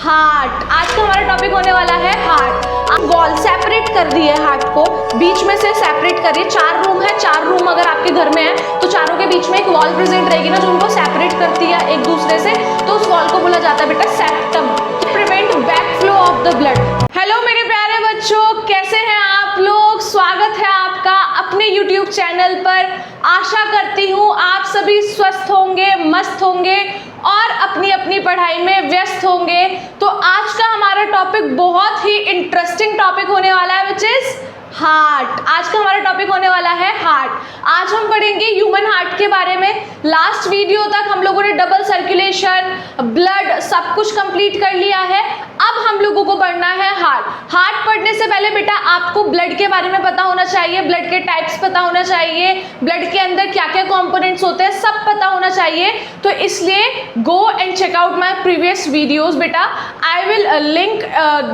Heart. आज का हमारा टॉपिक होने वाला है हार्ट। आप वॉल सेपरेट कर दिए हार्ट को, बीच में से सेपरेट करिए। 4 रूम है, 4 रूम अगर आपके घर में है तो चारों के बीच में एक वॉल प्रेजेंट रहेगी ना जो उनको सेपरेट करती है एक दूसरे से, तो उस वॉल को बोला जाता है बेटा septum. Prevent back flow of the blood. Hello मेरे प्यारे बच्चों, कैसे हैं आप लोग? स्वागत है आपका अपने YouTube चैनल पर। आशा करती हूँ आप सभी स्वस्थ होंगे, मस्त होंगे और अपनी अपनी पढ़ाई में व्यस्त होंगे। तो आज का हमारा टॉपिक बहुत ही इंटरेस्टिंग टॉपिक होने वाला है, विच इज हार्ट। आज का हमारा टॉपिक होने वाला है हार्ट। आज हम पढ़ेंगे ह्यूमन हार्ट के बारे में। लास्ट वीडियो तक हम लोगों ने डबल सर्कुलेशन, ब्लड सब कुछ कंप्लीट कर लिया है। अब हम लोगों को पढ़ना है हार्ट। हार्ट पढ़ने से पहले बेटा आपको ब्लड के बारे में पता होना चाहिए, ब्लड के टाइप्स पता होना चाहिए, ब्लड के अंदर क्या क्या कंपोनेंट्स होते हैं सब पता होना चाहिए। तो इसलिए go and check out my previous videos बेटा। I will link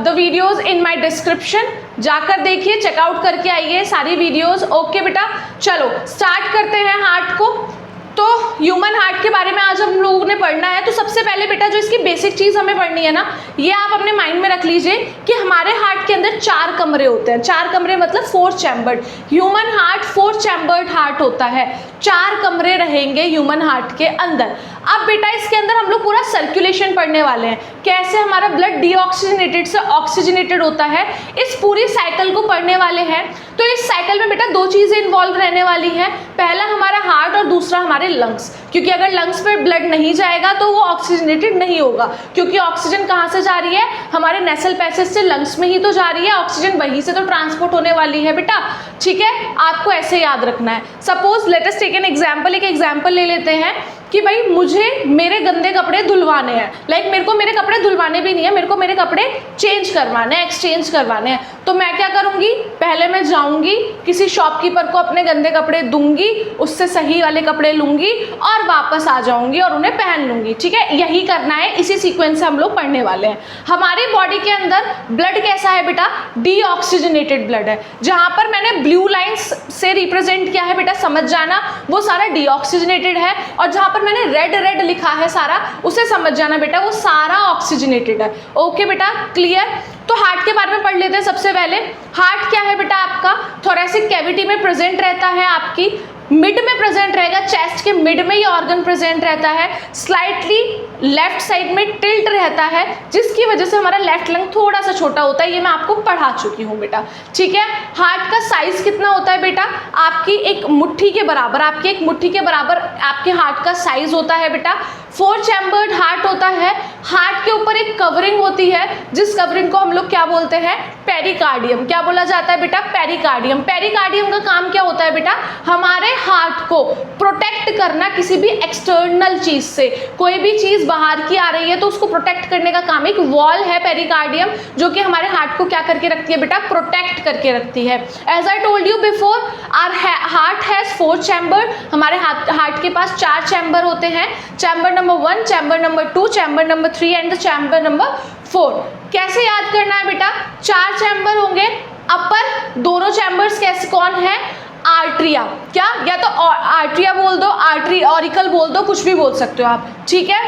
the videos in my description. जाकर देखिए, चेकआउट करके आइए सारी वीडियोस। ओके बेटा, चलो स्टार्ट करते हैं हार्ट को। तो ह्यूमन हार्ट के बारे में आज हम लोगों ने पढ़ना है। तो सबसे पहले बेटा जो इसकी बेसिक चीज़ हमें पढ़नी है ना, ये आप अपने माइंड में रख लीजिए कि हमारे हार्ट के अंदर 4 कमरे होते हैं। 4 कमरे मतलब 4 chambered. Human heart 4 chambered heart होता है। 4 कमरे रहेंगे ह्यूमन हार्ट के अंदर। अब बेटा इसके अंदर हम लोग पूरा सर्कुलेशन पढ़ने वाले हैं, कैसे हमारा ब्लड डीऑक्सीजनेटेड से ऑक्सीजनेटेड होता है, इस पूरी साइकिल को पढ़ने वाले हैं। तो इस साइकिल में बेटा 2 चीज़ें इन्वॉल्व रहने वाली हैं। पहला हमारा हार्ट और दूसरा हमारे लंग्स, क्योंकि अगर लंग्स पर ब्लड नहीं जाएगा तो वो ऑक्सीजनेटेड नहीं होगा, क्योंकि ऑक्सीजन कहाँ से जा रही है? हमारे नेसल पैसेज से लंग्स में ही तो जा रही है। ऑक्सीजन वहीं से तो ट्रांसपोर्ट होने वाली है बेटा, ठीक है? आपको ऐसे याद रखना है। Suppose let us take an example. एक एग्जाम्पल ले लेते हैं कि भाई मुझे मेरे गंदे कपड़े धुलवाने हैं। लाइक मेरे को मेरे कपड़े धुलवाने भी नहीं है, मेरे को मेरे कपड़े चेंज करवाने हैं, एक्सचेंज करवाने हैं। तो मैं क्या करूँगी? पहले मैं जाऊँगी किसी शॉपकीपर को, अपने गंदे कपड़े दूंगी, उससे सही वाले कपड़े लूँगी और वापस आ जाऊँगी और उन्हें पहन लूँगी, ठीक है? यही करना है, इसी सीक्वेंस से हम लोग पढ़ने वाले हैं। हमारी बॉडी के अंदर ब्लड कैसा है बेटा? डीऑक्सीजनेटेड ब्लड है। जहाँ पर मैंने ब्लू लाइन्स से रिप्रेजेंट किया है बेटा, समझ जाना वो सारा डीऑक्सीजनेटेड है। और जहाँ पर मैंने रेड रेड लिखा है सारा, उसे समझ जाना बेटा वो सारा ऑक्सीजनेटेड है। ओके बेटा, क्लियर? तो हार्ट के बारे में पढ़ लेते हैं। सबसे पहले हार्ट क्या है बेटा? आपका थोरेसिक कैविटी में प्रेजेंट रहता है, आपकी मिड में प्रेजेंट रहेगा, चेस्ट के मिड में ये ऑर्गन प्रेजेंट रहता है। स्लाइटली लेफ्ट साइड में टिल्ट रहता है, जिसकी वजह से हमारा लेफ्ट लंग थोड़ा सा छोटा होता है। ये मैं आपको पढ़ा चुकी हूँ बेटा, ठीक है? हार्ट का साइज कितना होता है बेटा? आपकी एक मुट्ठी के बराबर, आपकी एक मुट्ठी के बराबर आपके हार्ट का साइज होता है बेटा। 4 चैम्बर्ड हार्ट होता है। हार्ट के ऊपर एक कवरिंग होती है, जिस कवरिंग को हम लोग क्या बोलते हैं? पेरिकार्डियम। क्या बोला जाता है बेटा? पेरिकार्डियम। पेरिकार्डियम का काम क्या होता है बेटा? हमारे हार्ट को प्रोटेक्ट करना किसी भी एक्सटर्नल चीज से। कोई भी चीज बाहर की आ रही है तो उसको प्रोटेक्ट करने का काम एक वॉल है पेरिकार्डियम, जो कि हमारे हार्ट को क्या करके रखती है बेटा? प्रोटेक्ट करके रखती है। As I told you before, our heart has 4 chamber. हमारे हार्ट के पास 4 चैम्बर होते हैं। Chamber number 1, chamber number 2, chamber number 3 and chamber number 4। कैसे याद करना है बेटा? 4 चैम्बर होंगे। अपर दोनों चैम्बर्स कैसे कौन है? आर्ट्रिया। क्या? या तो आर्ट्रिया बोल दो, आर्टरी ऑरिकल बोल दो, कुछ भी बोल सकते हो आप, ठीक है?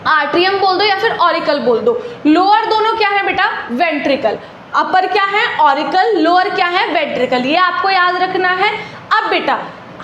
आर्ट्रियम बोल दो या फिर ऑरिकल बोल दो। लोअर दोनों क्या है बेटा? वेंट्रिकल। अपर क्या है? ऑरिकल। लोअर क्या है? वेंट्रिकल। ये आपको याद रखना है। अब बेटा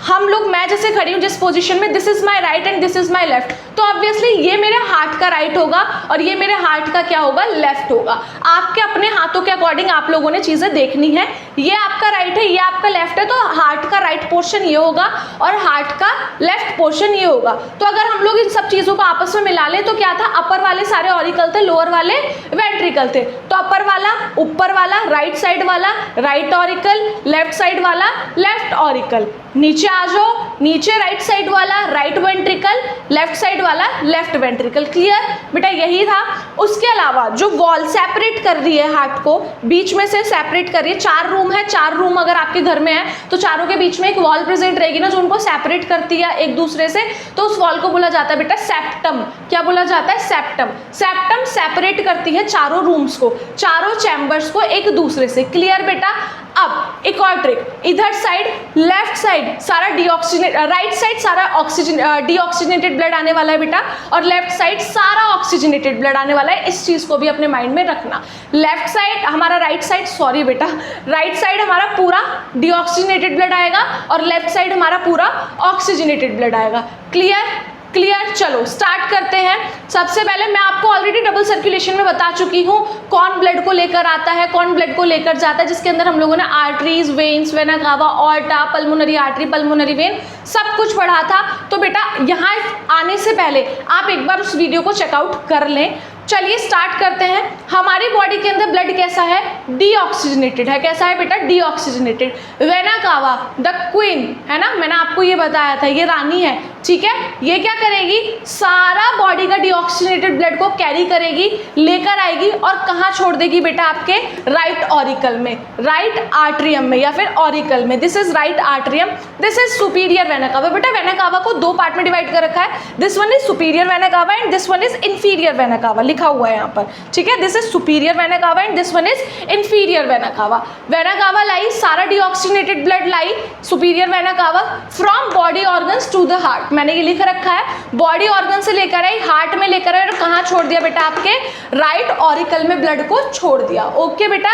हम लोग, मैं जैसे खड़ी हूँ जिस पोजीशन में, this is my right and this is my left, तो ऑब्वियसली ये मेरे हार्ट का राइट होगा और ये मेरे हार्ट का क्या होगा? लेफ्ट होगा। आपके अपने हाथों के अकॉर्डिंग आप लोगों ने चीज़ें देखनी है। ये आपका राइट है, ये आपका लेफ्ट है, तो हार्ट का राइट पोर्शन ये होगा और हार्ट का लेफ्ट पोर्शन ये होगा। तो अगर हम लोग इन सब चीज़ों को आपस में मिला लें तो क्या था? अपर वाले सारे ऑरिकल थे, लोअर वाले वेंट्रिकल थे। तो अपर वाला, ऊपर वाला, राइट साइड वाला राइट ऑरिकल, लेफ्ट साइड वाला लेफ्ट ऑरिकल। नीचे आ जाओ, नीचे राइट साइड वाला राइट वेंट्रिकल, लेफ्ट साइड वाला लेफ्ट वेंट्रिकल। क्लियर बेटा? यही था। उसके अलावा जो वॉल सेपरेट कर रही है हार्ट को, बीच में से सेपरेट कर रही है। 4 रूम है, 4 रूम अगर आपके घर में है तो चारों के बीच में एक वॉल प्रेजेंट रहेगी ना जो उनको सेपरेट करती है एक दूसरे से, तो उस वॉल को बोला जाता है बेटा सेप्टम। क्या बोला जाता है? सेप्टम। सेप्टम सेपरेट करती है चारों रूम्स को, चारों चैम्बर्स को एक दूसरे से। क्लियर बेटा? अब एक और ट्रिक, इधर साइड लेफ्ट साइड सारा डीऑक्सीजनेट, राइट साइड सारा ऑक्सीजन डीऑक्सीजनेटेड ब्लड आने वाला है बेटा, और लेफ्ट साइड सारा ऑक्सीजनेटेड ब्लड आने वाला है। इस चीज़ को भी अपने माइंड में रखना। लेफ्ट साइड हमारा राइट साइड, सॉरी बेटा, राइट साइड हमारा पूरा डीऑक्सीजनेटेड ब्लड आएगा और लेफ्ट साइड हमारा पूरा ऑक्सीजनेटेड ब्लड आएगा। क्लियर? क्लियर। चलो स्टार्ट करते हैं। सबसे पहले मैं आपको ऑलरेडी डबल सर्कुलेशन में बता चुकी हूँ कौन ब्लड को लेकर आता है, कौन ब्लड को लेकर जाता है, जिसके अंदर हम लोगों ने arteries, veins, vena cava, aorta, pulmonary artery, pulmonary vein सब कुछ पढ़ा था। तो बेटा यहाँ आने से पहले आप एक बार उस वीडियो को चेकआउट कर लें। चलिए स्टार्ट करते हैं। हमारी बॉडी के अंदर ब्लड कैसा है? डीऑक्सीजनेटेड है। कैसा है बेटा? Deoxygenated. Vena cava the queen है ना, मैंने आपको ये बताया था, ये रानी है, ठीक है। ये क्या करेगी? सारा बॉडी का डीऑक्सीजनेटेड ब्लड को कैरी करेगी, लेकर आएगी और कहाँ छोड़ देगी बेटा? आपके राइट ऑरिकल में, राइट आर्ट्रियम में या फिर ऑरिकल में। This is right atrium, this is superior vena कावा। बेटा वेना कावा को दो पार्ट में डिवाइड कर रखा है, this one is superior vena cava and this one is inferior vena cava, लिखा हुआ है यहाँ पर, ठीक है। This is superior vena cava and this one is inferior vena cava. Vena cava लाई सारा डीऑक्सीजनेटेड ब्लड लाई superior vena cava from body organs to the heart. मैंने ये लिख रखा है, बॉडी ऑर्गन से लेकर आई, हार्ट में लेकर आई और कहाँ छोड़ दिया बेटा? आपके राइट ऑरिकल में ब्लड को छोड़ दिया। ओके बेटा।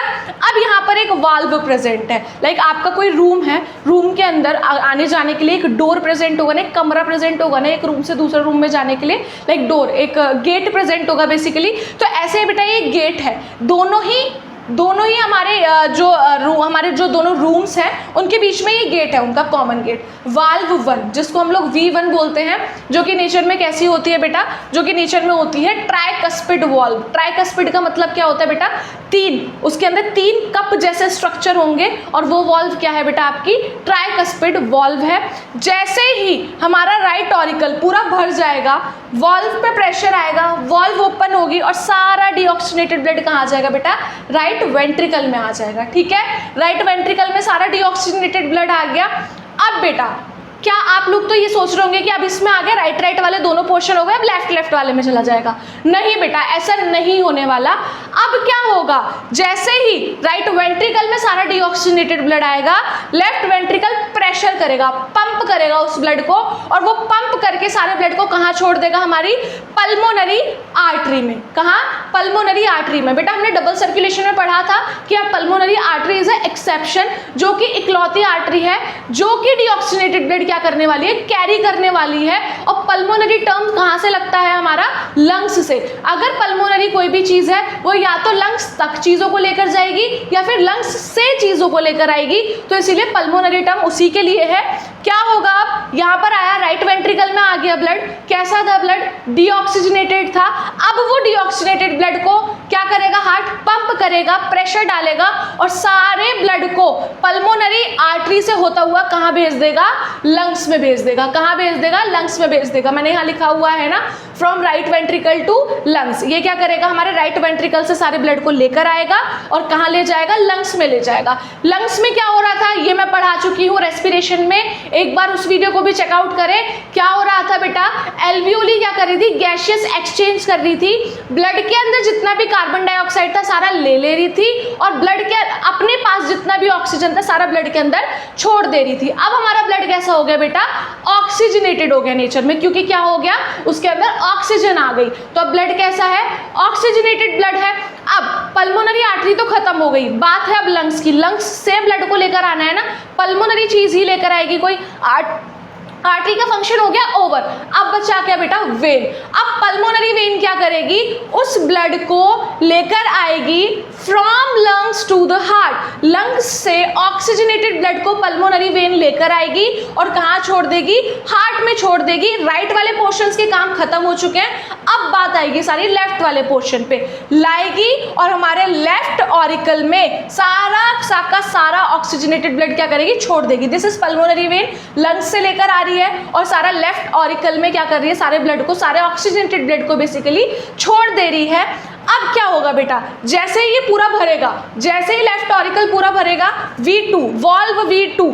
अब यहाँ पर एक वाल्व प्रेजेंट है, लाइक आपका कोई रूम है, रूम के अंदर आने जाने के लिए एक डोर प्रेजेंट होगा ना, एक कमरा प्रेजेंट होगा ना, एक रूम से दूसरे रूम में जाने के लिए, लाइक डोर, एक गेट प्रेजेंट होगा बेसिकली। तो ऐसे बेटा ये गेट है, दोनों ही हमारे हमारे जो दोनों रूम्स हैं उनके बीच में ये गेट है, उनका कॉमन गेट। वाल्व 1 जिसको हम लोग V1 बोलते हैं, जो कि नेचर में कैसी होती है बेटा? जो कि नेचर में होती है ट्राइकस्पिड वाल्व। ट्राइकस्पिड का मतलब क्या होता है बेटा? 3, उसके अंदर 3 कप जैसे स्ट्रक्चर होंगे और वो वाल्व क्या है बेटा? आपकी ट्राइकस्पिड वाल्व है। जैसे ही हमारा राइट ऑरिकल पूरा भर जाएगा, वाल्व पे प्रेशर आएगा, वाल्व ओपन होगी और सारा डीऑक्सीजनेटेड ब्लड कहाँ आ जाएगा बेटा? राइट वेंट्रिकल में आ जाएगा, ठीक है। राइट वेंट्रिकल में सारा डीऑक्सीजनेटेड ब्लड आ गया। अब बेटा क्या आप लोग तो ये सोच रहे होंगे कि अब इसमें आ गया, राइट वाले दोनों पोर्शन हो गए, अब लेफ्ट वाले में चला जाएगा। नहीं बेटा, ऐसा नहीं होने वाला। अब क्या होगा? जैसे ही राइट वेंट्रिकल में सारा डीऑक्सीजनेटेड ब्लड आएगा, लेफ्ट वेंट्रिकल प्रेशर करेगा, पंप करेगा उस ब्लड को, और वो पंप करके सारे ब्लड को कहाँ छोड़ देगा? हमारी पल्मोनरी आर्टरी में। कहाँ? पल्मोनरी आर्टरी में। बेटा हमने डबल सर्कुलेशन में पढ़ा था कि अब pulmonary artery is a exception, जो कि इकलौती आर्टरी है जो कि डीऑक्सीजनेटेड ब्लड क्या करने वाली है? कैरी करने वाली है। और पल्मोनरी टर्म कहाँ से लगता है? हमारा लंग्स से। अगर पल्मोनरी कोई भी चीज है वो या तो लंग्स तक चीजों को लेकर जाएगी या फिर लंग्स से चीजों को लेकर आएगी, तो इसीलिए पल्मोनरी टर्म उसी के लिए है। क्या होगा? अब यहाँ पर आया, राइट वेंट्रिकल में आ गया ब्लड, कैसा था ब्लड? डीऑक्सीजनेटेड था। अब वो डीऑक्सीजनेटेड ब्लड को क्या करेगा? हार्ट पंप करेगा, प्रेशर डालेगा और सारे ब्लड को पल्मोनरी आर्टरी से होता हुआ कहाँ भेज देगा? लंग्स में भेज देगा। कहाँ भेज देगा? लंग्स में भेज देगा। मैंने यहाँ लिखा हुआ है ना, from right ventricle to lungs. ये क्या करेगा? हमारे राइट वेंट्रिकल से सारे ब्लड को लेकर आएगा और कहाँ ले जाएगा? लंग्स में ले जाएगा। लंग्स में क्या हो रहा था ये मैं पढ़ा चुकी हूँ रेस्पिरेशन में, एक बार उस वीडियो को भी चेकआउट करें। क्या हो रहा था बेटा? एल्वियोली क्या कर रही थी? गैसियस एक्सचेंज कर रही थी। ब्लड के अंदर जितना भी कार्बन डाइऑक्साइड था सारा ले रही थी और ब्लड के अपने पास जितना भी ऑक्सीजन था सारा ब्लड के अंदर छोड़ दे रही थी। अब हमारा ब्लड कैसा हो गया बेटा? ऑक्सीजनेटेड हो गया नेचर में, क्योंकि क्या हो गया? उसके अंदर ऑक्सीजन आ गई। तो अब ब्लड कैसा है? ऑक्सीजनेटेड ब्लड है। अब पल्मोनरी आर्टरी तो खत्म हो गई, बात है अब लंग्स की। लंग्स से ब्लड को लेकर आना है ना, पल्मोनरी चीज ही लेकर आएगी कोई। आर्टरी का फंक्शन हो गया ओवर। अब बचा क्या बेटा? वेन। अब पल्मोनरी वेन क्या करेगी? उस ब्लड को लेकर आएगी from lungs to the heart. Lungs से ऑक्सीजनेटेड ब्लड को पल्मोनरी वेन लेकर आएगी और कहाँ छोड़ देगी? हार्ट में छोड़ देगी। राइट वाले पोर्शंस के काम खत्म हो चुके हैं, अब बात आएगी सारी लेफ्ट वाले पोर्शन पे। लाएगी और हमारे लेफ्ट ऑरिकल में सारा ऑक्सीजनेटेड ब्लड क्या करेगी? छोड़ देगी। This is pulmonary vein, lungs से लेकर आ रही है और सारा लेफ्ट ऑरिकल में क्या कर रही है? सारे ब्लड को, सारे ऑक्सीजनेटेड ब्लड को बेसिकली छोड़ दे रही है। अब क्या होगा बेटा, जैसे ही ये पूरा भरेगा, जैसे ही लेफ्ट ऑरिकल पूरा भरेगा, V2 वॉल्व V2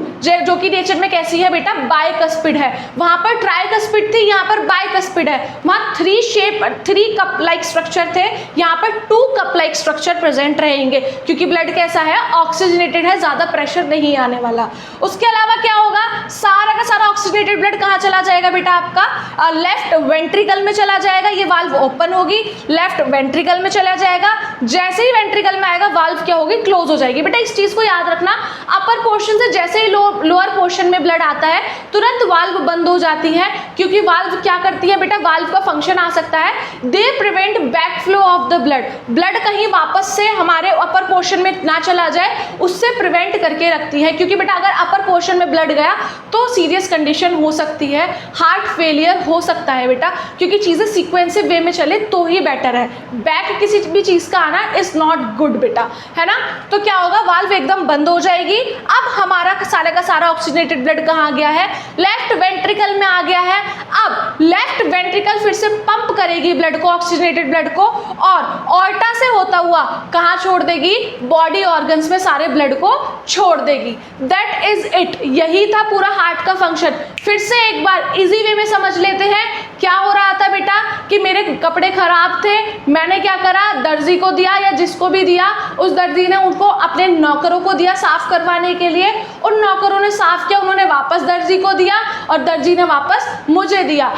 जो कि नेचर में कैसी है बेटा, बाइकस्पिड है। वहां पर ट्राइकस्पिड थी, यहाँ पर बाइकस्पिड है। वहां 3 कप लाइक स्ट्रक्चर थे, यहाँ पर 2 कप लाइक स्ट्रक्चर प्रेजेंट रहेंगे, क्योंकि ब्लड कैसा है, ऑक्सीजनेटेड है, ज्यादा प्रेशर नहीं आने वाला। उसके अलावा क्या होगा, सारा का सारा ऑक्सीजनेटेड ब्लड कहाँ चला जाएगा बेटा, आपका लेफ्ट वेंट्रिकल में चला जाएगा। ये वाल्व ओपन होगी, लेफ्ट वेंट्रिकल में चला जाएगा। जैसे ही वेंट्रिकल में आएगा, वाल्व क्या होगी, क्लोज हो जाएगी। बेटा इस चीज को याद रखना, अपर पोर्शन से जैसे ही लोअर पोर्शन में ब्लड आता है, तुरंत वाल्व बंद हो जाती है, क्योंकि वाल्व क्या करती है बेटा, वाल्व का फंक्शन आ सकता है, they prevent back flow of the blood. Blood कहीं वापस से हमारे अपर पोर्शन में ना चला जाए, उससे प्रिवेंट करके रखती है। क्योंकि बेटा अगर अपर पोर्शन में ब्लड गया तो सीरियस कंडीशन हो सकती है, हार्ट फेलियर हो सकता है बेटा, क्योंकि चीजें सीक्वेंसिव वे में चले तो ही बेटर है। बैक किसी भी चीज का आना इज नॉट गुड बेटा, है ना। तो क्या होगा, वाल्व एकदम बंद हो जाएगी। अब हमारा सारे का सारा ऑक्सीजनेटेड ब्लड कहाँ गया है, लेफ्ट वेंट्रिकल में आ गया है। अब लेफ्ट वेंट्रिकल फिर से पंप करेगी ब्लड को, ऑक्सीजनेटेड ब्लड को, और ऑर्टा से होता हुआ कहाँ छोड़ देगी, बॉडी ऑर्गन्स में सारे ब्लड को छोड़ देगी। दैट इज इट, यही था पूरा हार्ट का फंक्शन। फिर से एक बार इजी वे में समझ लेते हैं क्या हो रहा था बेटा, कि मेरे कपड़े खराब थे, मैंने क्या करा, दर्जी को दिया या जिसको भी दिया, उस दर्जी ने उनको अपने नौकरों को दिया साफ करवाने के लिए। उन नौकरों ने साफ किया, उन्होंने वापस दर्जी को दिया और दर्जी ने वापस मुझे दिया।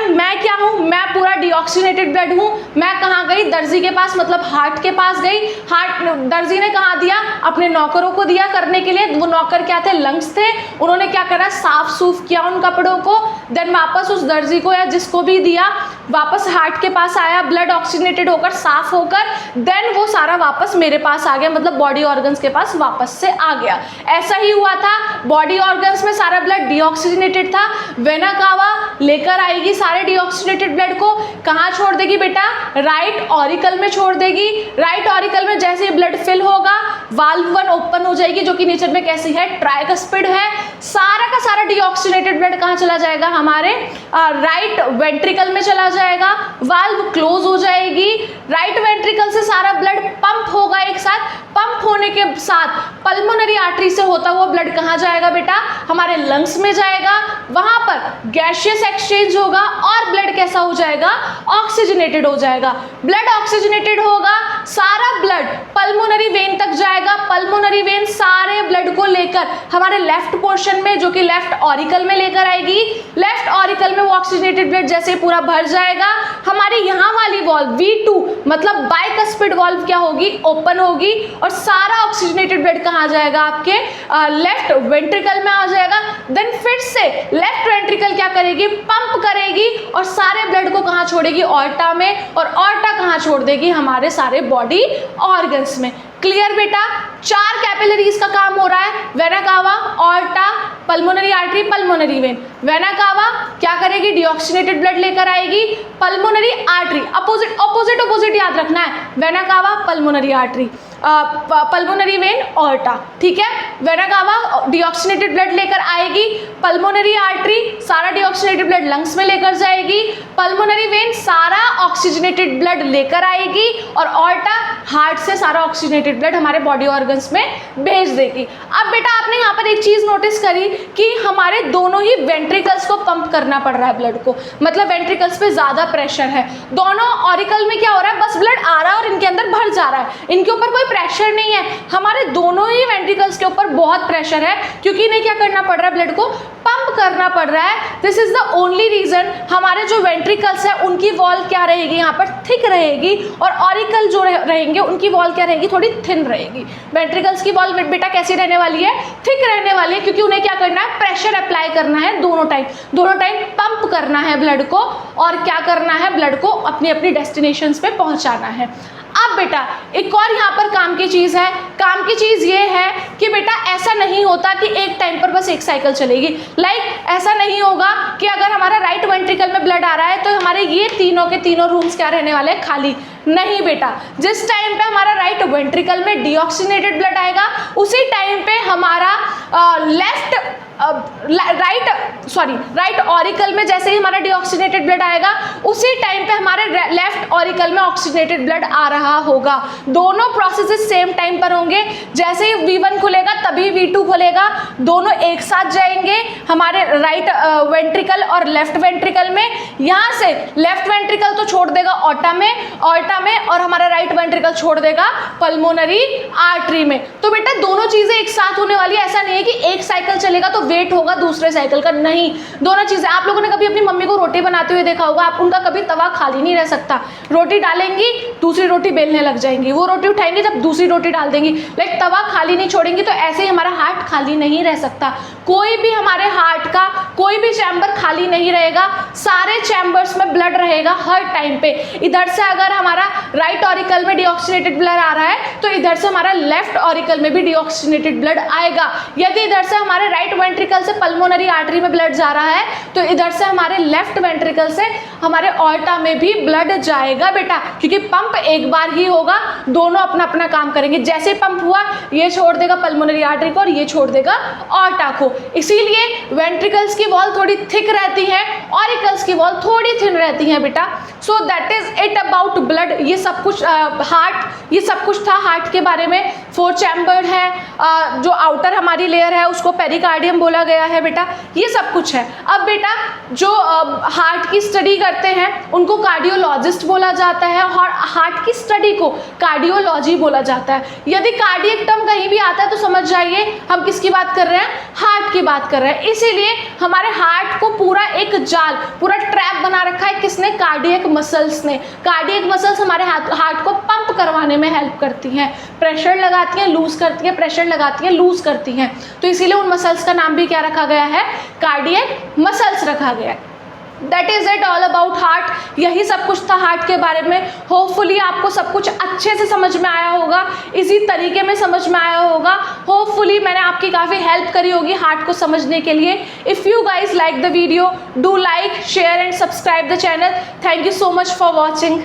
मैं क्या हूँ, मैं पूरा डीऑक्सीनेटेड ब्लड हूँ। मैं कहाँ गई, दर्जी के पास, मतलब हार्ट के पास गई। दर्जी ने कहाँ दिया, अपने नौकरों को दिया करने के लिए। वो नौकर क्या थे, लंग्स थे। उन्होंने क्या करा, साफ सूफ किया उन कपड़ों को, देन वापस उस दर्जी को या जिसको भी दिया, वापस हार्ट के पास आया, ब्लड ऑक्सीजनेटेड होकर साफ होकर, देन वो सारा वापस मेरे पास आ गया, मतलब बॉडी ऑर्गन्स के पास वापस से आ गया। ऐसा ही हुआ था, बॉडी ऑर्गन्स में सारा ब्लड डीऑक्सीजनेटेड था। वेना कावा लेकर आएगी सारे डीऑक्सीजनेटेड ब्लड को, कहाँ छोड़ देगी बेटा, राइट ऑरिकल में छोड़ देगी। राइट ऑरिकल में जैसे ही ब्लड फिल होगा, वाल्व 1 ओपन हो जाएगी, जो कि नेचर में कैसी है, ट्राइकस्पिड है। सारा का सारा डीऑक्सीजनेटेड ब्लड कहाँ चला जाएगा, हमारे राइट वेंट्रिकल में चला जाएगा, वाल्व क्लोज हो जाएगी। राइट वेंट्रिकल से सारा ब्लड पंप होगा एक साथ। पंप होने के साथ पल्मोनरी आर्टरी से होता हुआ ब्लड कहाँ जाएगा बेटा, हमारे लंग्स में जाएगा। वहां पर गैसियस एक्सचेंज होगा और ब्लड कैसा हो जाएगा, ऑक्सीजनेटेड हो जाएगा। ब्लड ऑक्सीजनेटेड होगा, सारा ब्लड पल्मोनरी वेन तक जाएगा। पल्मोनरी वेन सारे ब्लड को लेकर हमारे लेफ्ट पोर्शन में, जो कि लेफ्ट ऑरिकल में लेकर आएगी। लेफ्ट ऑरिकल में वो ऑक्सीजनेटेड ब्लड जैसे पूरा भर जाएगा, हमारी यहाँ वाली वॉल्व V2 मतलब बाइकस्पिड वॉल्व क्या होगी, ओपन होगी, और सारा ऑक्सीजनेटेड ब्लड कहाँ जाएगा, आपके लेफ्ट वेंट्रिकल में आ जाएगा। देन फिर से लेफ्ट वेंट्रिकल क्या करेगी, पंप करेगी और सारे ब्लड को कहाँ छोड़ेगी, ऑर्टा में, और ऑर्टा कहाँ छोड़ देगी, हमारे सारे बॉडी ऑर्गन्स में। क्लियर बेटा, 4 कैपिलरीज का काम हो रहा है, vena cava, aorta, pulmonary artery, pulmonary vein. Vena cava क्या करेगी, डीऑक्सीनेटेड ब्लड लेकर आएगी। पल्मोनरी आर्टरी, अपोजिट याद रखना है, vena cava, pulmonary artery, pulmonary vein, aorta, ठीक है। वेना कावा डीऑक्सीनेटेड ब्लड लेकर आएगी, पल्मोनरी आर्टरी सारा डीऑक्सीनेटेड ब्लड लंग्स में लेकर जाएगी, पल्मोनरी वेन सारा ऑक्सीजनेटेड ब्लड लेकर आएगी, और ऑर्टा हार्ट से सारा ऑक्सीजनेटेड ब्लड हमारे बॉडी ऑर्गन्स में भेज देगी। अब बेटा आपने यहाँ पर एक चीज नोटिस करी कि हमारे दोनों ही वेंट्रिकल्स को पंप करना पड़ रहा है ब्लड को, मतलब वेंट्रिकल्स पे ज्यादा प्रेशर है। दोनों ऑरिकल में क्या हो रहा है, बस ब्लड आ रहा है और इनके अंदर भर जा रहा है, इनके ऊपर कोई प्रेशर नहीं है। हमारे दोनों ही वेंट्रिकल्स के ऊपर बहुत प्रेशर है, क्योंकि इन्हें क्या करना पड़ रहा है, ब्लड को पंप करना पड़ रहा है। This is the only reason हमारे जो वेंट्रिकल्स है उनकी वॉल क्या रहेगी, यहाँ पर थिक रहेगी, और ऑरिकल जो रहेंगे उनकी वॉल क्या रहेगी, थोड़ी थिन रहेगी। वेंट्रिकल्स की वॉल बेटा कैसी रहने वाली है, थिक रहने वाली है, क्योंकि उन्हें क्या करना है, प्रेशर अप्लाई करना है दोनों टाइम पंप करना है ब्लड को, और क्या करना है, ब्लड को अपनी अपनी डेस्टिनेशंस पे पहुंचाना है। अब बेटा एक और यहाँ पर काम की चीज है, काम की चीज़ ये है कि बेटा ऐसा नहीं होता कि एक टाइम पर बस एक साइकिल चलेगी। लाइक ऐसा नहीं होगा कि अगर हमारा राइट वेंट्रिकल में ब्लड आ रहा है तो हमारे ये तीनों के तीनों रूम्स क्या रहने वाले हैं, खाली। नहीं बेटा, जिस टाइम पे हमारा राइट वेंट्रिकल में डीऑक्सीनेटेड ब्लड आएगा उसी टाइम पे हमारा राइट ऑरिकल में जैसे ही हमारा डीऑक्सीनेटेड ब्लड आएगा उसी टाइम पे हमारे लेफ्ट ऑरिकल में ऑक्सीनेटेड ब्लड आ रहा होगा। दोनों प्रोसेसेस सेम टाइम पर होंगे। जैसे ही V1 खुलेगा तभी V2 खुलेगा, दोनों एक साथ जाएंगे हमारे राइट वेंट्रिकल और लेफ्ट वेंट्रिकल में। यहाँ से लेफ्ट वेंट्रिकल तो छोड़ देगा ऑर्टा में और हमारा राइट वेंट्रिकल छोड़ देगा पल्मोनरी आर्टरी में। तो बेटा दोनों चीजें एक साथ होने वाली है। ऐसा नहीं है कि एक साइकिल चलेगा तो वेट होगा दूसरे साइकिल का, नहीं। दोनों चीजें, आप लोगों ने कभी अपनी मम्मी को रोटी बनाते हुए देखा होगा, आप उनका कभी तवा खाली नहीं रह सकता। रोटी डालेंगी, दूसरी रोटी बेलने लग जाएंगी, वो रोटी उठाएंगे जब दूसरी रोटी डाल देंगी, लाइक तवा खाली नहीं छोड़ेंगी। तो ऐसे ही हमारा हार्ट खाली नहीं रह सकता। कोई भी हमारे हार्ट का कोई भी चैम्बर खाली नहीं रहेगा, सारे चैम्बर्स में ब्लड रहेगा हर टाइम पे। इधर से अगर हमारा राइट ऑरिकल में डीऑक्सीनेटेड ब्लड आ रहा है तो इधर से हमारा लेफ्ट ऑरिकल में भी डीऑक्सीनेटेड ब्लड आएगा। यदि इधर से हमारे राइट वेंट्रिकल से पल्मोनरी आर्टरी में ब्लड जा रहा है तो इधर से हमारे लेफ्ट वेंट्रिकल से हमारे ऑर्टा में भी ब्लड जाएगा बेटा, क्योंकि पंप एक बार ही होगा, दोनों अपना अपना काम करेंगे। जैसे पंप हुआ ये छोड़ देगा पल्मोनरी आर्टरी को और ये छोड़ देगा ऑर्टा को। इसीलिए वेंट्रिकल्स की वॉल थोड़ी थिक रहती है, ऑरिकल्स की वॉल थोड़ी थिन रहती है बेटा। So that is it about blood. ये सब कुछ हार्ट, ये सब कुछ था हार्ट के बारे में। 4 चैम्बर है, जो आउटर हमारी लेयर है उसको पेरिकार्डियम बोला गया है बेटा, ये सब कुछ है। अब बेटा जो हार्ट की स्टडी करते हैं उनको कार्डियोलॉजिस्ट बोला जाता है और हार्ट की स्टडी को कार्डियोलॉजी बोला जाता है। यदि कार्डियक टर्म कहीं भी आता है तो समझ जाइए हम किसकी बात कर रहे हैं, हार्ट की बात कर रहे हैं। इसीलिए हमारे हार्ट को पूरा एक जाल, पूरा ट्रैप बना रखा है किसने, कार्डियक मसल्स ने। कार्डियक मसल्स हमारे हार्ट को पंप करवाने में हेल्प करती हैं, प्रेशर लगाती हैं, लूज करती हैं, प्रेशर लगाती हैं, लूज करती हैं। तो इसीलिए उन मसल्स का नाम भी क्या रखा गया है, कार्डियक मसल्स रखा गया है। That is it all about heart. यही सब कुछ था हार्ट के बारे में। होपफुली आपको सब कुछ अच्छे से समझ में आया होगा, इसी तरीके में समझ में आया होगा। होपफुली मैंने आपकी काफ़ी हेल्प करी होगी हार्ट को समझने के लिए। If you guys like the video, do like, share and subscribe the channel. Thank you so much for watching.